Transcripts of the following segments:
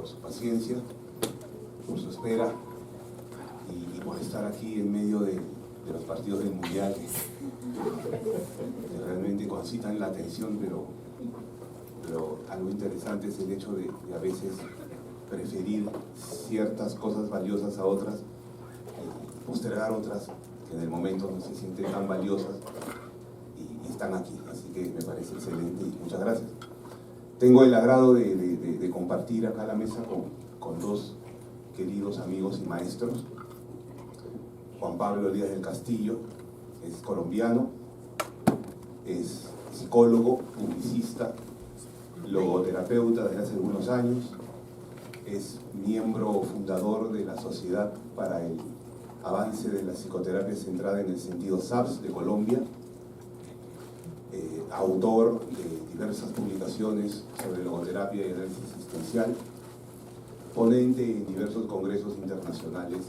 por su paciencia, por su espera y por estar aquí en medio de los partidos del Mundial que realmente concitan la atención, pero algo interesante es el hecho de a veces preferir ciertas cosas valiosas a otras y postergar otras que en el momento no se sienten tan valiosas y están aquí. Así que me parece excelente y muchas gracias. Tengo el agrado de compartir acá la mesa con dos queridos amigos y maestros. Juan Pablo Díaz del Castillo es colombiano, es psicólogo, publicista, logoterapeuta desde hace algunos años, es miembro fundador de la Sociedad para el Avance de la Psicoterapia Centrada en el Sentido SAPS de Colombia, autor de diversas publicaciones sobre logoterapia y análisis existencial, ponente en diversos congresos internacionales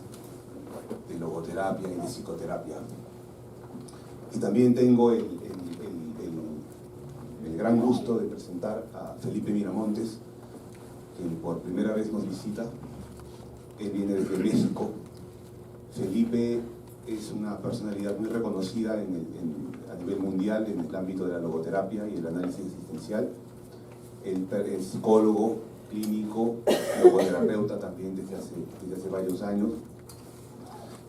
de logoterapia y de psicoterapia. Y también tengo el gran gusto de presentar a Felipe Miramontes, quien por primera vez nos visita. Él viene desde México. Felipe es una personalidad muy reconocida a nivel mundial en el ámbito de la logoterapia y el análisis existencial. Él es psicólogo, clínico, logoterapeuta también desde hace varios años.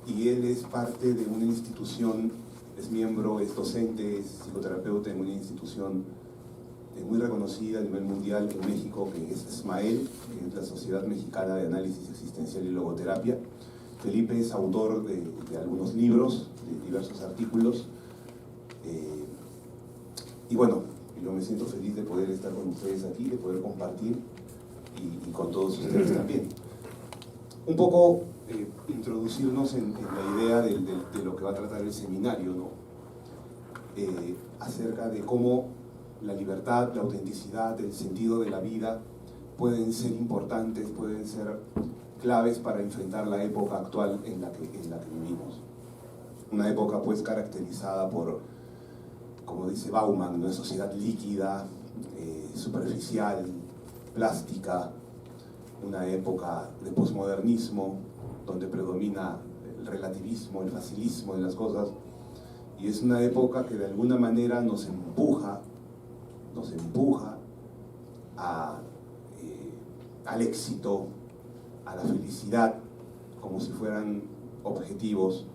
Y él es parte de una institución, es miembro, es docente, es psicoterapeuta en una institución muy reconocida a nivel mundial en México, que es SMAEL, que es la Sociedad Mexicana de Análisis Existencial y Logoterapia. Felipe es autor de algunos libros, de diversos artículos, y bueno, yo me siento feliz de poder estar con ustedes aquí, de poder compartir y con todos ustedes también. Un poco introducirnos en la idea de lo que va a tratar el seminario, ¿no? Acerca de cómo la libertad, la autenticidad, el sentido de la vida pueden ser importantes, pueden ser claves para enfrentar la época actual en la que vivimos. Una época pues caracterizada por, como dice Bauman, una sociedad líquida, superficial, plástica, una época de posmodernismo donde predomina el relativismo, el facilismo en las cosas, y es una época que de alguna manera nos empuja al éxito, a la felicidad, como si fueran objetivos,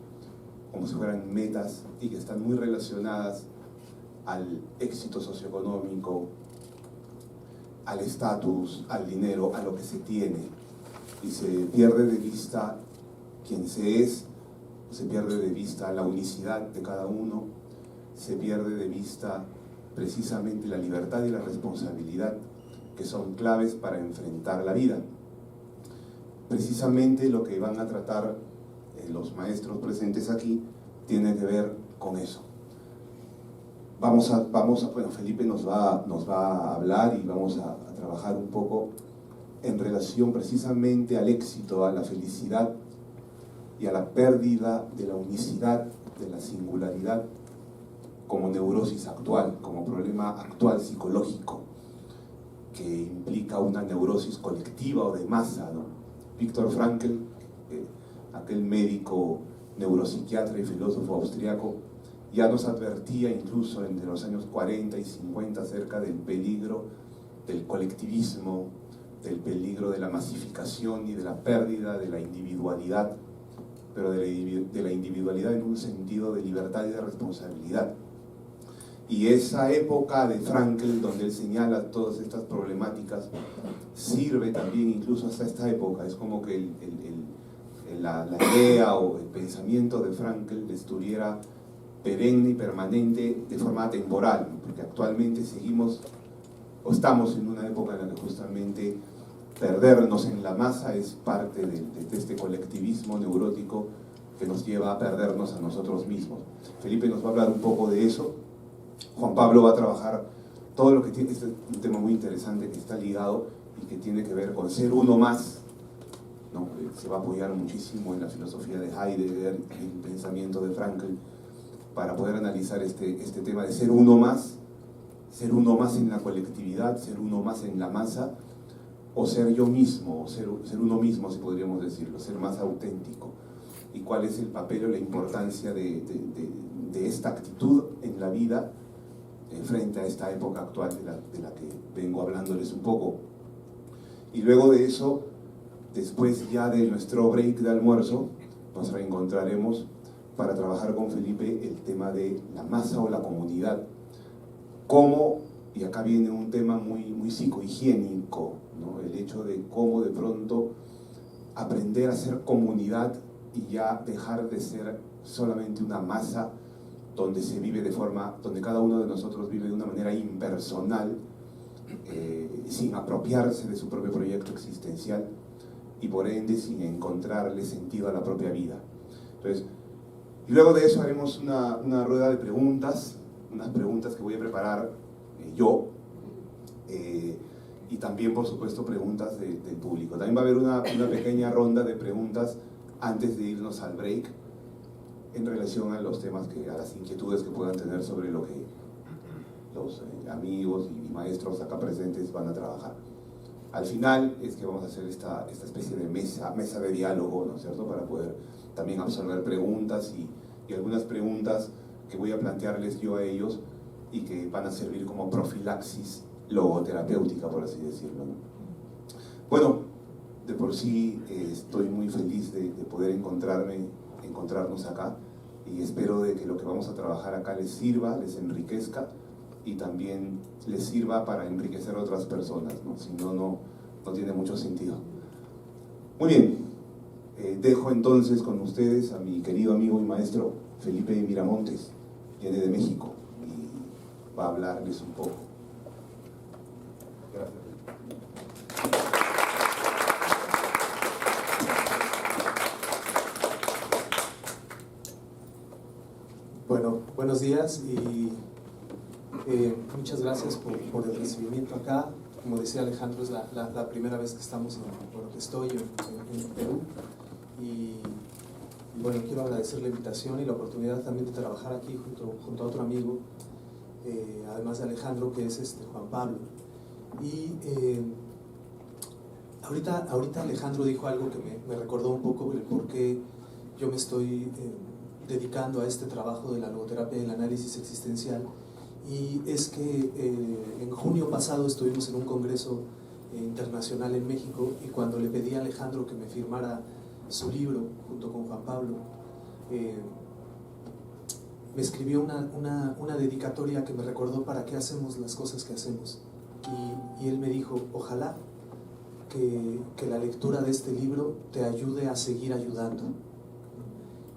como si fueran metas, y que están muy relacionadas al éxito socioeconómico, al estatus, al dinero, a lo que se tiene, y se pierde de vista quién se es, se pierde de vista la unicidad de cada uno, se pierde de vista precisamente la libertad y la responsabilidad, que son claves para enfrentar la vida. Precisamente lo que van a tratar los maestros presentes aquí tiene que ver con eso. Bueno, Felipe nos va a hablar y vamos a trabajar un poco en relación precisamente al éxito, a la felicidad y a la pérdida de la unicidad, de la singularidad, como neurosis actual, como problema actual psicológico, que implica una neurosis colectiva o de masa, ¿no? Viktor Frankl, aquel médico neuropsiquiatra y filósofo austriaco, ya nos advertía incluso entre los años 40 y 50 acerca del peligro del colectivismo, del peligro de la masificación y de la pérdida de la individualidad, pero de la individualidad en un sentido de libertad y de responsabilidad. Y esa época de Frankl, donde él señala todas estas problemáticas, sirve también incluso hasta esta época. Es como que la idea o el pensamiento de Frankl estuviera perenne y permanente de forma temporal, porque actualmente seguimos o estamos en una época en la que justamente perdernos en la masa es parte de este colectivismo neurótico que nos lleva a perdernos a nosotros mismos. Felipe nos va a hablar un poco de eso. Juan Pablo va a trabajar todo lo que tiene, este es un tema muy interesante que está ligado y que tiene que ver con ser uno más, ¿no? Se va a apoyar muchísimo en la filosofía de Heidegger y el pensamiento de Frankl para poder analizar este tema de ser uno más en la colectividad, ser uno más en la masa, o ser yo mismo, o ser uno mismo, si podríamos decirlo, ser más auténtico, y cuál es el papel o la importancia de esta actitud en la vida frente a esta época actual de la que vengo hablándoles un poco. Y luego de eso, después ya de nuestro break de almuerzo, nos reencontraremos para trabajar con Felipe el tema de la masa o la comunidad. Cómo, y acá viene un tema muy psicohigiénico, ¿no? El hecho de cómo de pronto aprender a ser comunidad y ya dejar de ser solamente una masa donde se vive de forma, donde cada uno de nosotros vive de una manera impersonal, sin apropiarse de su propio proyecto existencial y por ende sin encontrarle sentido a la propia vida. Entonces, y luego de eso haremos una rueda de preguntas, unas preguntas que voy a preparar yo, y también por supuesto preguntas del público. También va a haber una pequeña ronda de preguntas antes de irnos al break en relación a los temas, a las inquietudes que puedan tener sobre lo que los amigos y maestros acá presentes van a trabajar. Al final es que vamos a hacer esta especie de mesa de diálogo, ¿no es cierto?, para poder también absorber preguntas y algunas preguntas que voy a plantearles yo a ellos y que van a servir como profilaxis logoterapéutica, por así decirlo, ¿no? Bueno, de por sí estoy muy feliz de poder encontrarnos acá, y espero de que lo que vamos a trabajar acá les sirva, les enriquezca y también les sirva para enriquecer a otras personas, ¿no? Si no, no tiene mucho sentido. Muy bien, dejo entonces con ustedes a mi querido amigo y maestro Felipe Miramontes, viene de México y va a hablarles un poco. Gracias. Bueno, buenos días y muchas gracias por el recibimiento acá. Como decía Alejandro, es la primera vez que estamos, que estoy en Perú, y bueno, quiero agradecer la invitación y la oportunidad también de trabajar aquí junto a otro amigo, además de Alejandro, que es Juan Pablo. Y ahorita Alejandro dijo algo que me recordó un poco el por qué yo me estoy dedicando a este trabajo de la logoterapia y el análisis existencial, y es que en junio pasado estuvimos en un congreso internacional en México, y cuando le pedí a Alejandro que me firmara su libro junto con Juan Pablo, me escribió una dedicatoria que me recordó para qué hacemos las cosas que hacemos, y él me dijo: ojalá que la lectura de este libro te ayude a seguir ayudando.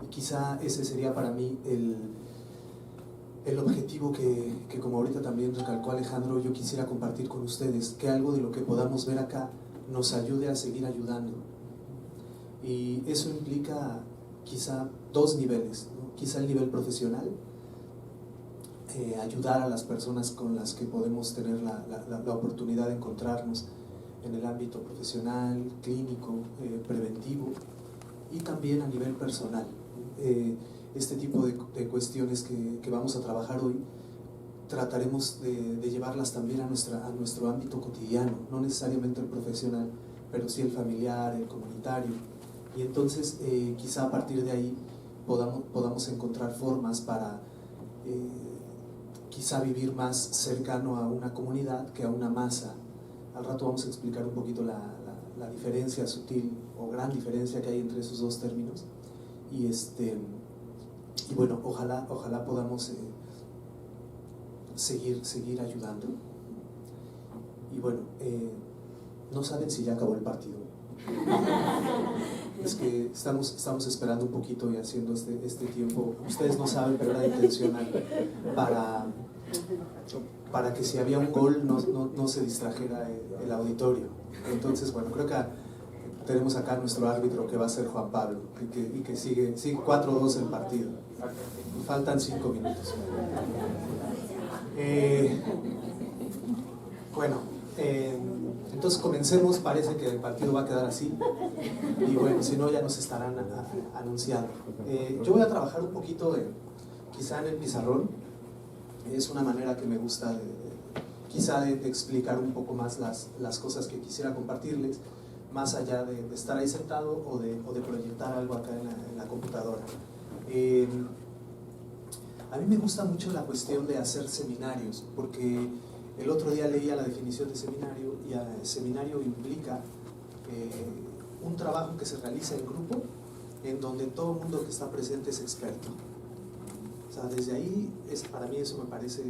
Y quizá ese sería para mí el objetivo que, como ahorita también recalcó Alejandro, yo quisiera compartir con ustedes, que algo de lo que podamos ver acá nos ayude a seguir ayudando. Y eso implica quizá dos niveles, ¿no? Quizá el nivel profesional, ayudar a las personas con las que podemos tener la oportunidad de encontrarnos en el ámbito profesional, clínico, preventivo, y también a nivel personal. Este tipo de cuestiones que vamos a trabajar hoy trataremos de llevarlas también a nuestro ámbito cotidiano, no necesariamente el profesional, pero sí el familiar, el comunitario, y entonces quizá a partir de ahí podamos encontrar formas para quizá vivir más cercano a una comunidad que a una masa. Al rato vamos a explicar un poquito la diferencia sutil o gran diferencia que hay entre esos dos términos. Y bueno, ojalá podamos seguir ayudando. Y bueno, no saben si ya acabó el partido. Es que estamos esperando un poquito y haciendo este tiempo. Ustedes no saben, pero era intencional para que si había un gol no se distrajera el auditorio. Entonces, bueno, creo que tenemos acá a nuestro árbitro, que va a ser Juan Pablo, y que sigue 4-2 el partido. Faltan 5 minutos. Entonces comencemos. Parece que el partido va a quedar así, y bueno, si no ya nos estarán anunciando. Yo voy a trabajar un poquito quizá en el pizarrón. Es una manera que me gusta quizá de explicar un poco más las cosas que quisiera compartirles, más allá de estar ahí sentado o de proyectar algo acá en la computadora. A mí me gusta mucho la cuestión de hacer seminarios, porque el otro día leía la definición de seminario, y seminario implica un trabajo que se realiza en grupo, en donde todo el mundo que está presente es experto. O sea, desde ahí, para mí eso me parece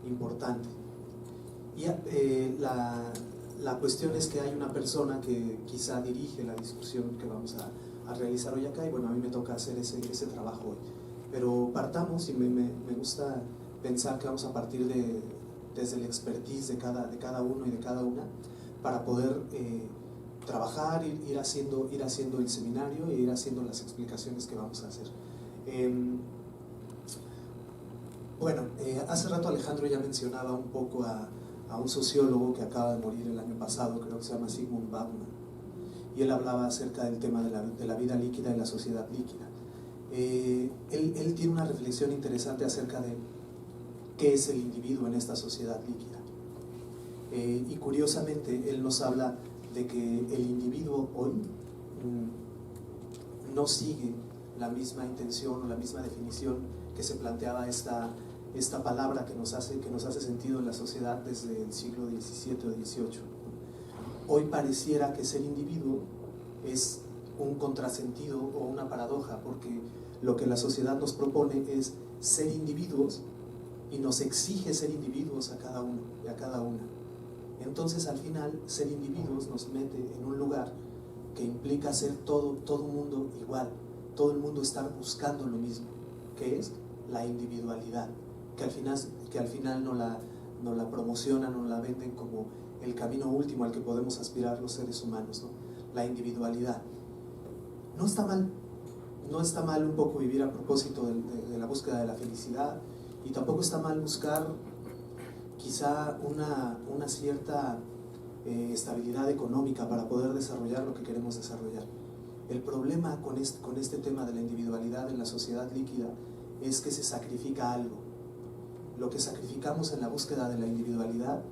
importante. Y la cuestión es que hay una persona que quizá dirige la discusión que vamos a realizar hoy acá, y bueno, a mí me toca hacer ese trabajo hoy. Pero partamos, y me gusta pensar que vamos a partir desde el expertise de cada uno y de cada una, para poder trabajar, ir haciendo el seminario e ir haciendo las explicaciones que vamos a hacer. Bueno, hace rato Alejandro ya mencionaba un poco a un sociólogo que acaba de morir el año pasado, creo que se llama Zygmunt Bauman, y él hablaba acerca del tema de la vida líquida y la sociedad líquida. Él tiene una reflexión interesante acerca de qué es el individuo en esta sociedad líquida. Y curiosamente, él nos habla de que el individuo hoy no sigue la misma intención o la misma definición que se planteaba esta palabra que nos hace sentido en la sociedad desde el siglo XVII o XVIII. Hoy pareciera que ser individuo es un contrasentido o una paradoja, porque lo que la sociedad nos propone es ser individuos y nos exige ser individuos a cada uno y a cada una. Entonces, al final, ser individuos nos mete en un lugar que implica ser todo mundo igual, todo el mundo estar buscando lo mismo, que es la individualidad, que al final no la promocionan, no la venden como el camino último al que podemos aspirar los seres humanos, ¿no? La individualidad. No está mal un poco vivir a propósito de la búsqueda de la felicidad, y tampoco está mal buscar quizá una cierta estabilidad económica para poder desarrollar lo que queremos desarrollar. El problema con este tema de la individualidad en la sociedad líquida es que se sacrifica algo. Lo que sacrificamos en la búsqueda de la individualidad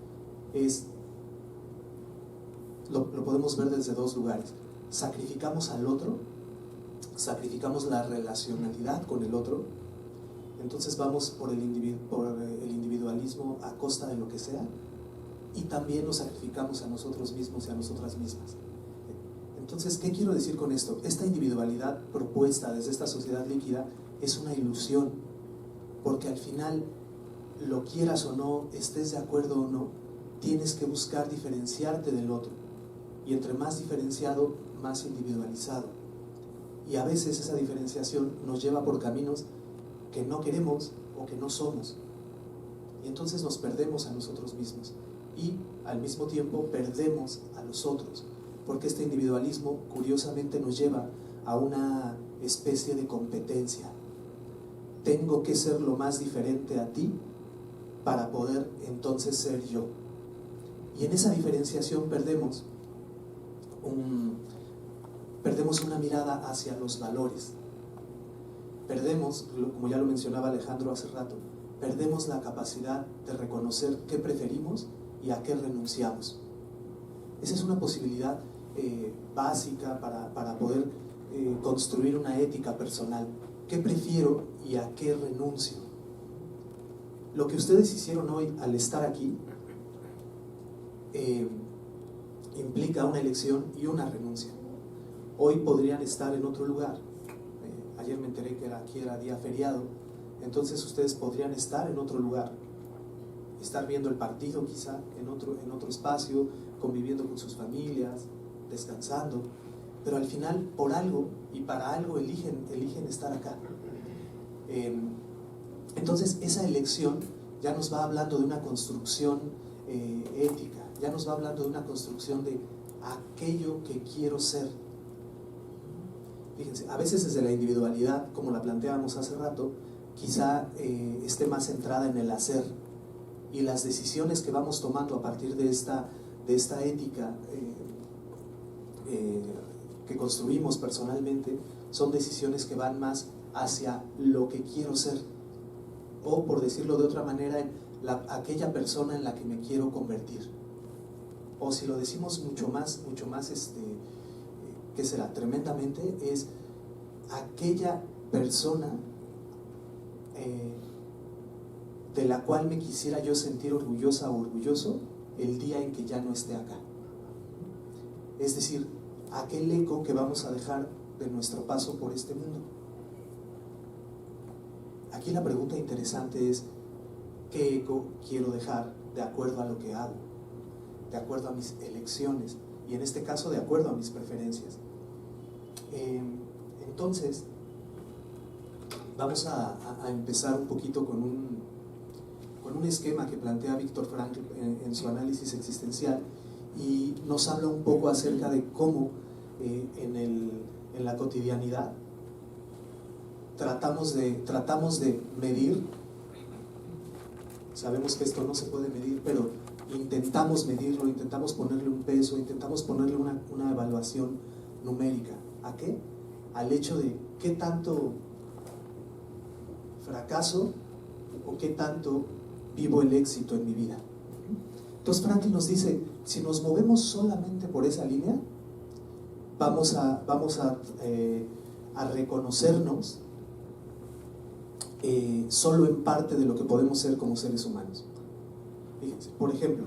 lo podemos ver desde dos lugares. Sacrificamos al otro, sacrificamos la relacionalidad con el otro, entonces vamos por el individualismo a costa de lo que sea, y también nos sacrificamos a nosotros mismos y a nosotras mismas. Entonces, ¿qué quiero decir con esto? Esta individualidad propuesta desde esta sociedad líquida es una ilusión, porque al final, lo quieras o no, estés de acuerdo o no, tienes que buscar diferenciarte del otro, y entre más diferenciado, más individualizado. Y a veces esa diferenciación nos lleva por caminos que no queremos o que no somos, y entonces nos perdemos a nosotros mismos, y al mismo tiempo perdemos a los otros, porque este individualismo curiosamente nos lleva a una especie de competencia. Tengo que ser lo más diferente a ti para poder entonces ser yo, y en esa diferenciación perdemos una mirada hacia los valores. Perdemos, como ya lo mencionaba Alejandro hace rato, perdemos la capacidad de reconocer qué preferimos y a qué renunciamos. Esa es una posibilidad básica para poder construir una ética personal. ¿Qué prefiero y a qué renuncio? Lo que ustedes hicieron hoy al estar aquí implica una elección y una renuncia. Hoy podrían estar en otro lugar. Ayer me enteré que aquí era día feriado, entonces ustedes podrían estar en otro lugar, estar viendo el partido quizá en otro espacio, conviviendo con sus familias, descansando, pero al final por algo y para algo eligen estar acá. Entonces esa elección ya nos va hablando de una construcción ética, ya nos va hablando de una construcción de aquello que quiero ser. Fíjense, a veces desde la individualidad, como la planteábamos hace rato, quizá esté más centrada en el hacer, y las decisiones que vamos tomando a partir de esta ética que construimos personalmente son decisiones que van más hacia lo que quiero ser, o por decirlo de otra manera, aquella persona en la que me quiero convertir. O si lo decimos mucho más, ¿qué será? Tremendamente, es aquella persona de la cual me quisiera yo sentir orgullosa o orgulloso el día en que ya no esté acá. Es decir, aquel eco que vamos a dejar de nuestro paso por este mundo. Aquí la pregunta interesante es: ¿qué eco quiero dejar de acuerdo a lo que hago? De acuerdo a mis elecciones, y en este caso de acuerdo a mis preferencias. Entonces, vamos a empezar un poquito con un esquema que plantea Viktor Frankl en su análisis existencial, y nos habla un poco acerca de cómo en la cotidianidad tratamos de medir. Sabemos que esto no se puede medir, pero intentamos medirlo, intentamos ponerle un peso, intentamos ponerle una evaluación numérica. ¿A qué? Al hecho de qué tanto fracaso o qué tanto vivo el éxito en mi vida. Entonces Frankl nos dice, si nos movemos solamente por esa línea, vamos a reconocernos solo en parte de lo que podemos ser como seres humanos. Fíjense, por ejemplo,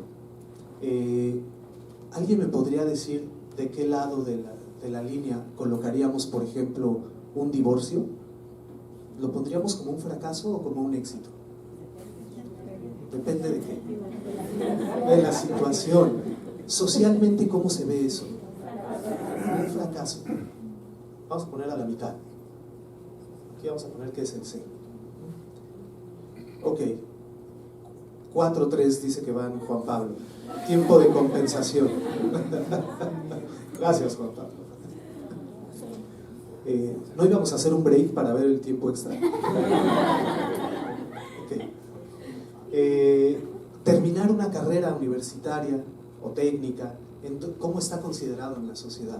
¿alguien me podría decir de qué lado de la línea colocaríamos, por ejemplo, un divorcio? ¿Lo pondríamos como un fracaso o como un éxito? Depende de qué. De la situación. Socialmente, ¿cómo se ve eso? Un fracaso. Vamos a poner a la mitad. Aquí vamos a poner que es el C. Ok. 4-3 dice que van Juan Pablo. Tiempo de compensación. Gracias, Juan Pablo. No íbamos a hacer un break para ver el tiempo extra. Okay. Terminar una carrera universitaria o técnica, ¿cómo está considerado en la sociedad?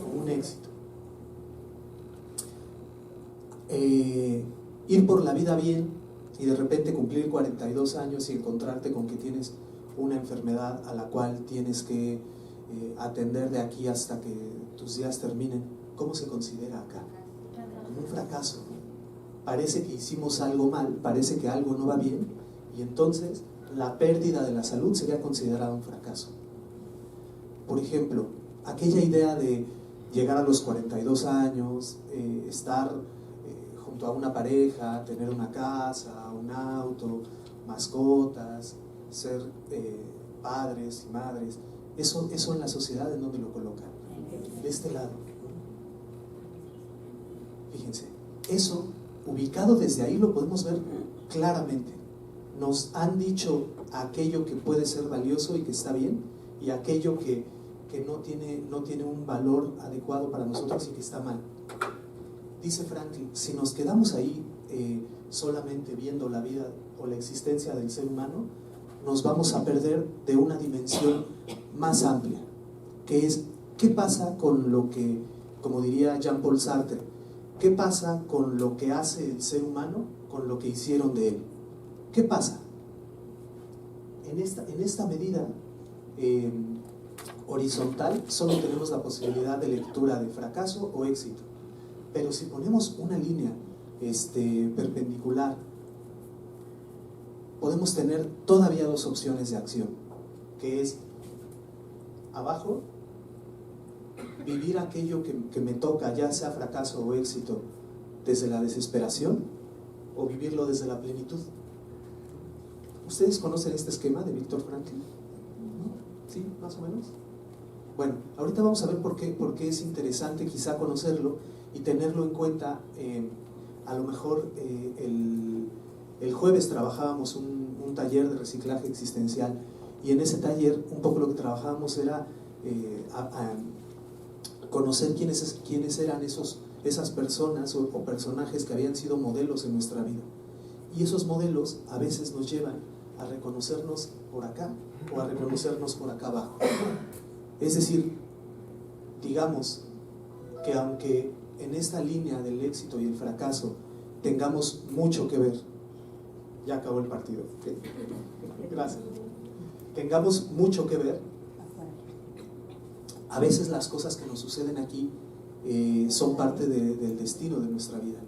Como un éxito. Ir por la vida bien y de repente cumplir 42 años y encontrarte con que tienes una enfermedad a la cual tienes que atender de aquí hasta que tus días terminen, ¿cómo se considera acá? Como un fracaso. Parece que hicimos algo mal, parece que algo no va bien, y entonces la pérdida de la salud sería considerada un fracaso. Por ejemplo, aquella idea de llegar a los 42 años, estar junto a una pareja, tener una casa, un auto, mascotas, ser padres y madres, eso en la sociedad, ¿en dónde lo colocan? De este lado. Fíjense, eso ubicado desde ahí lo podemos ver claramente. Nos han dicho aquello que puede ser valioso y que está bien, y aquello que no tiene un valor adecuado para nosotros y que está mal. Dice Franklin, si nos quedamos ahí solamente viendo la vida o la existencia del ser humano, nos vamos a perder de una dimensión más amplia, que es ¿qué pasa con lo que, como diría Jean-Paul Sartre, qué pasa con lo que hace el ser humano con lo que hicieron de él? ¿Qué pasa? En esta medida horizontal solo tenemos la posibilidad de lectura de fracaso o éxito, pero si ponemos una línea perpendicular, podemos tener todavía dos opciones de acción, que es abajo, vivir aquello que me toca, ya sea fracaso o éxito, desde la desesperación, o vivirlo desde la plenitud. ¿Ustedes conocen este esquema de Viktor Frankl? ¿No? ¿Sí? ¿Más o menos? Bueno, ahorita vamos a ver por qué es interesante quizá conocerlo y tenerlo en cuenta. A lo mejor el jueves trabajábamos un taller de reciclaje existencial, y en ese taller un poco lo que trabajábamos era conocer quiénes eran esas personas o personajes que habían sido modelos en nuestra vida. Y esos modelos a veces nos llevan a reconocernos por acá o a reconocernos por acá abajo. Es decir, digamos que aunque en esta línea del éxito y el fracaso tengamos mucho que ver, Ya acabó el partido. Gracias. Tengamos mucho que ver. A veces las cosas que nos suceden aquí son parte del destino de nuestra vida.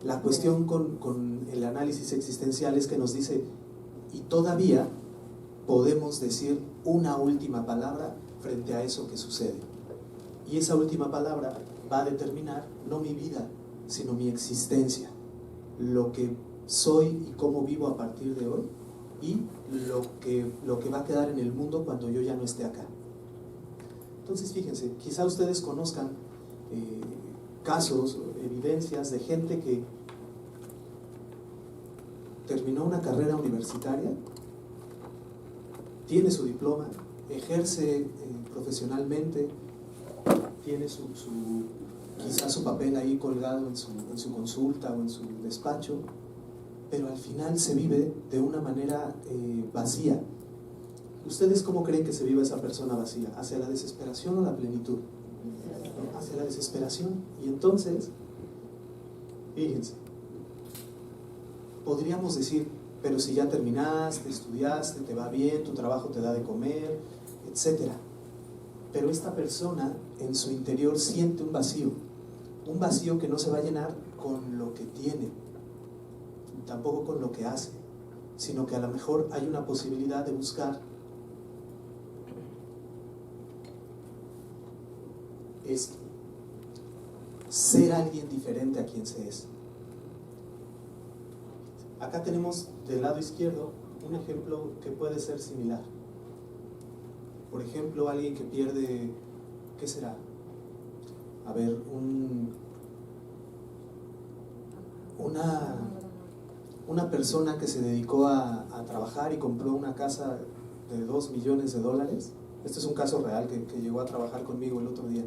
La cuestión con el análisis existencial es que nos dice, y todavía podemos decir una última palabra frente a eso que sucede. Y esa última palabra va a determinar no mi vida, sino mi existencia. Lo que soy y cómo vivo a partir de hoy, y lo que va a quedar en el mundo cuando yo ya no esté acá. Entonces fíjense, quizá ustedes conozcan casos, evidencias de gente que terminó una carrera universitaria, tiene su diploma, ejerce profesionalmente, tiene quizá su papel ahí colgado en su consulta o en su despacho, pero al final se vive de una manera vacía. ¿Ustedes cómo creen que se vive esa persona vacía? ¿Hacia la desesperación o la plenitud? Hacia la desesperación. Y entonces, fíjense, podríamos decir, pero si ya terminaste, estudiaste, te va bien, tu trabajo te da de comer, etc. Pero esta persona en su interior siente un vacío que no se va a llenar con lo que tiene, tampoco con lo que hace, sino que a lo mejor hay una posibilidad de buscar esto, ser alguien diferente a quien se es. Acá tenemos del lado izquierdo un ejemplo que puede ser similar. Por ejemplo, alguien que pierde, ¿qué será? A ver, una persona que se dedicó a trabajar y compró una casa de $2 millones. Este es un caso real que llegó a trabajar conmigo el otro día.